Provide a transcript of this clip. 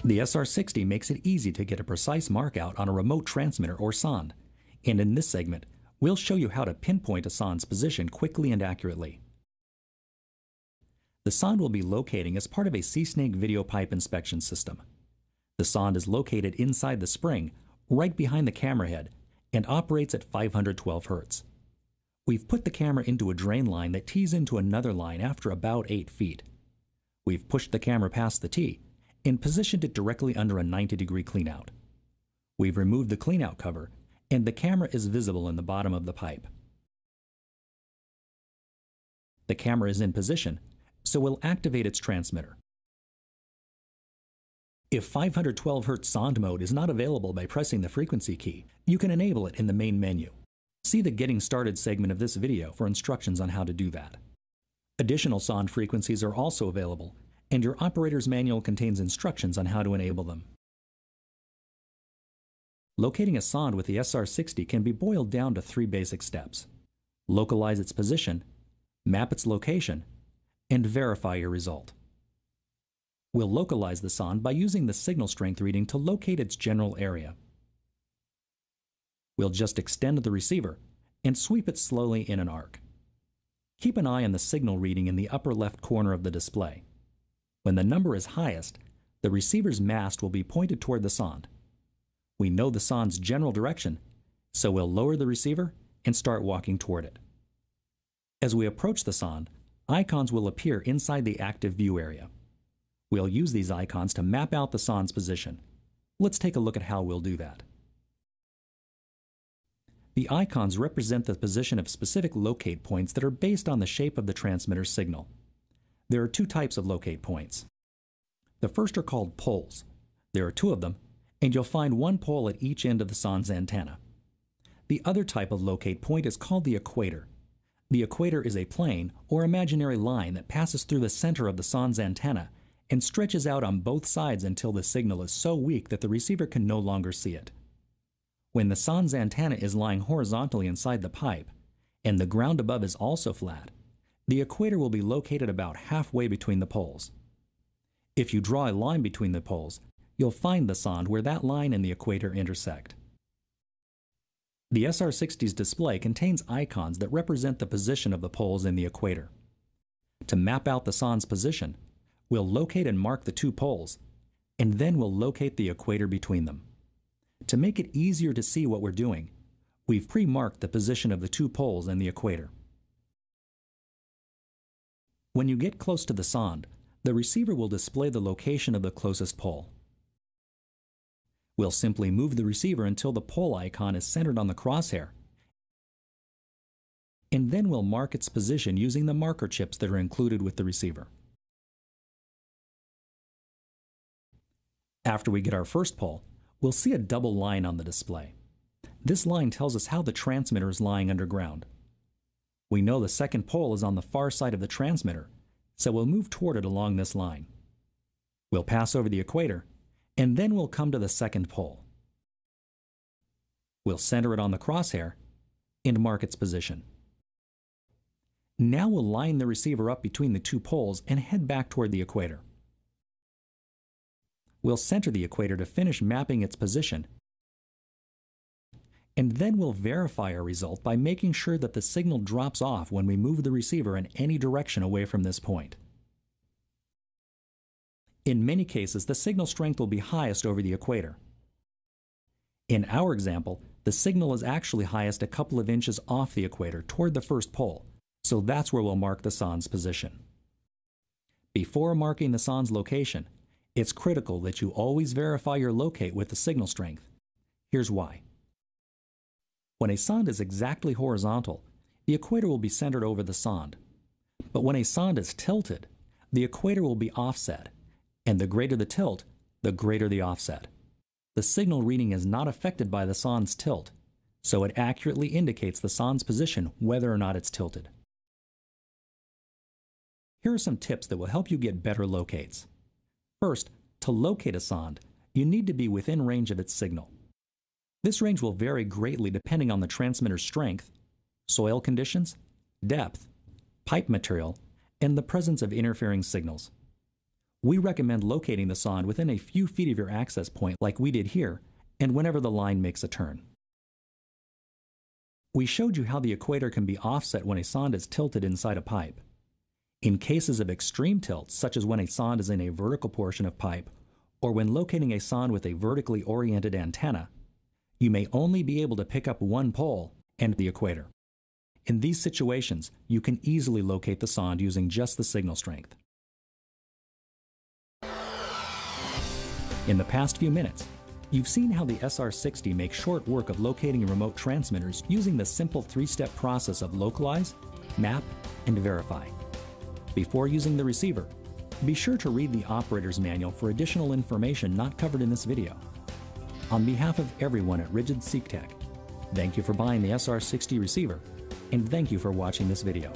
The SR-60 makes it easy to get a precise mark out on a remote transmitter or sonde, and in this segment, we'll show you how to pinpoint a sonde's position quickly and accurately. The sonde will be locating as part of a C-Snake video pipe inspection system. The sonde is located inside the spring, right behind the camera head, and operates at 512 Hz. We've put the camera into a drain line that tees into another line after about 8 feet. We've pushed the camera past the tee and positioned it directly under a 90-degree cleanout. We've removed the cleanout cover, and the camera is visible in the bottom of the pipe. The camera is in position, so we'll activate its transmitter. If 512 Hz sonde mode is not available by pressing the frequency key, you can enable it in the main menu. See the Getting Started segment of this video for instructions on how to do that. Additional sonde frequencies are also available, and your operator's manual contains instructions on how to enable them. Locating a sonde with the SR-60 can be boiled down to 3 basic steps: localize its position, map its location, and verify your result. We'll localize the sonde by using the signal strength reading to locate its general area. We'll just extend the receiver and sweep it slowly in an arc. Keep an eye on the signal reading in the upper left corner of the display. When the number is highest, the receiver's mast will be pointed toward the sonde. We know the sonde's general direction, so we'll lower the receiver and start walking toward it. As we approach the sonde, icons will appear inside the active view area. We'll use these icons to map out the sonde's position. Let's take a look at how we'll do that. The icons represent the position of specific locate points that are based on the shape of the transmitter's signal. There are 2 types of locate points. The first are called poles. There are 2 of them, and you'll find 1 pole at each end of the sonde's antenna. The other type of locate point is called the equator. The equator is a plane or imaginary line that passes through the center of the sonde's antenna and stretches out on both sides until the signal is so weak that the receiver can no longer see it. When the sonde's antenna is lying horizontally inside the pipe, and the ground above is also flat, the equator will be located about halfway between the poles. If you draw a line between the poles, you'll find the sonde where that line and the equator intersect. The SR-60's display contains icons that represent the position of the poles in the equator. To map out the sonde's position, we'll locate and mark the 2 poles, and then we'll locate the equator between them. To make it easier to see what we're doing, we've pre-marked the position of the 2 poles and the equator. When you get close to the sonde, the receiver will display the location of the closest pole. We'll simply move the receiver until the pole icon is centered on the crosshair, and then we'll mark its position using the marker chips that are included with the receiver. After we get our first pole, we'll see a double line on the display. This line tells us how the transmitter is lying underground. We know the second pole is on the far side of the transmitter, so we'll move toward it along this line. We'll pass over the equator, and then we'll come to the second pole. We'll center it on the crosshair and mark its position. Now we'll line the receiver up between the 2 poles and head back toward the equator. We'll center the equator to finish mapping its position, and then we'll verify our result by making sure that the signal drops off when we move the receiver in any direction away from this point. In many cases, the signal strength will be highest over the equator. In our example, the signal is actually highest a couple of inches off the equator toward the first pole, so that's where we'll mark the sonde's position. Before marking the sonde's location, it's critical that you always verify your locate with the signal strength. Here's why. When a sonde is exactly horizontal, the equator will be centered over the sonde. But when a sonde is tilted, the equator will be offset, and the greater the tilt, the greater the offset. The signal reading is not affected by the sonde's tilt, so it accurately indicates the sonde's position whether or not it's tilted. Here are some tips that will help you get better locates. First, to locate a sonde, you need to be within range of its signal. This range will vary greatly depending on the transmitter's strength, soil conditions, depth, pipe material, and the presence of interfering signals. We recommend locating the sonde within a few feet of your access point like we did here, and whenever the line makes a turn. We showed you how the equator can be offset when a sonde is tilted inside a pipe. In cases of extreme tilt, such as when a sonde is in a vertical portion of pipe, or when locating a sonde with a vertically oriented antenna, you may only be able to pick up one pole and the equator. In these situations, you can easily locate the sonde using just the signal strength. In the past few minutes, you've seen how the SR-60 makes short work of locating remote transmitters using the simple three-step process of localize, map, and verify. Before using the receiver, be sure to read the operator's manual for additional information not covered in this video. On behalf of everyone at Ridgid SeekTech, thank you for buying the SR-60 receiver, and thank you for watching this video.